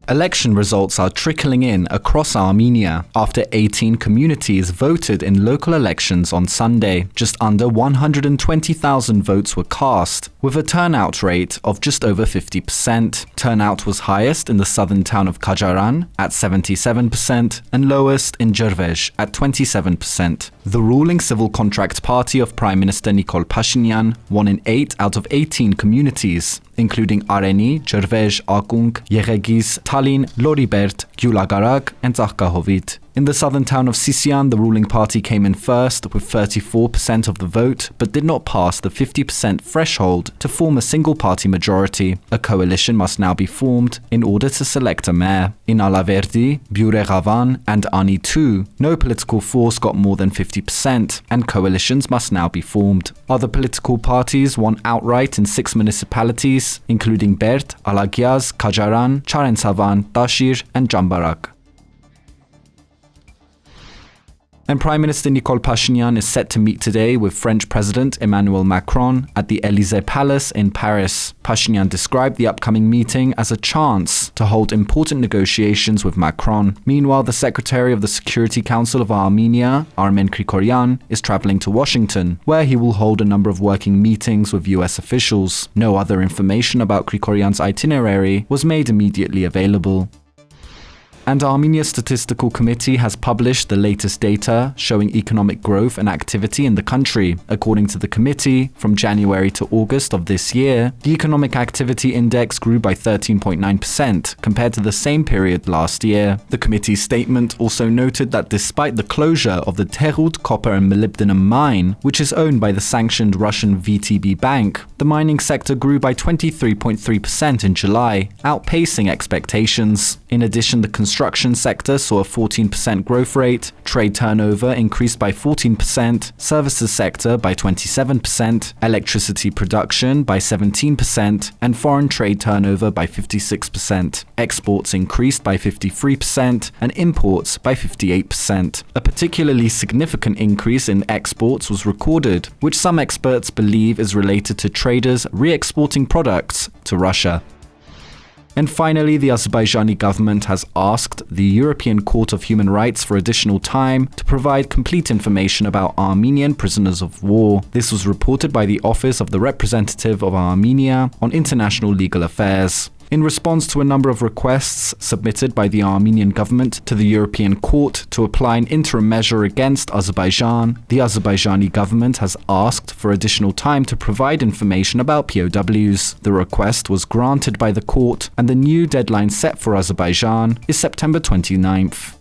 Election results are trickling in across Armenia after 18 communities voted in local elections on Sunday. Just under 120,000 votes were cast, with a turnout rate of just over 50%. Turnout was highest in the southern town of Kajaran at 77% and lowest in Jervej at 27%. The ruling Civil Contract Party of Prime Minister Nikol Pashinyan won in 8 out of 18 communities, including Areni, Jervej, Akung, Yeghegis, Tallinn, Loribert, Gyulagarak, and Tsarkahovit. In the southern town of Sisian, the ruling party came in first with 34% of the vote, but did not pass the 50% threshold to form a single-party majority. A coalition must now be formed in order to select a mayor. In Alaverdi, Buregavan, and Ani 2, no political force got more than 50%, and coalitions must now be formed. Other political parties won outright in 6 municipalities, including Bert, Alagiaz, Kajaran, Charensavan, Tashir, and Jambarak. And Prime Minister Nikol Pashinyan is set to meet today with French President Emmanuel Macron at the Élysée Palace in Paris. Pashinyan described the upcoming meeting as a chance to hold important negotiations with Macron. Meanwhile, the Secretary of the Security Council of Armenia, Armen Grigoryan, is traveling to Washington, where he will hold a number of working meetings with US officials. No other information about Grigoryan's itinerary was made immediately available. And Armenia's Statistical Committee has published the latest data showing economic growth and activity in the country. According to the committee, from January to August of this year, the Economic Activity Index grew by 13.9% compared to the same period last year. The committee's statement also noted that despite the closure of the Terut copper and molybdenum mine, which is owned by the sanctioned Russian VTB Bank, the mining sector grew by 23.3% in July, outpacing expectations. In addition, the construction sector saw a 14% growth rate, trade turnover increased by 14%, services sector by 27%, electricity production by 17%, and foreign trade turnover by 56%. Exports increased by 53% and imports by 58%. A particularly significant increase in exports was recorded, which some experts believe is related to traders re-exporting products to Russia. And finally, the Azerbaijani government has asked the European Court of Human Rights for additional time to provide complete information about Armenian prisoners of war. This was reported by the Office of the Representative of Armenia on International Legal Affairs. In response to a number of requests submitted by the Armenian government to the European Court to apply an interim measure against Azerbaijan, the Azerbaijani government has asked for additional time to provide information about POWs. The request was granted by the court, and the new deadline set for Azerbaijan is September 29th.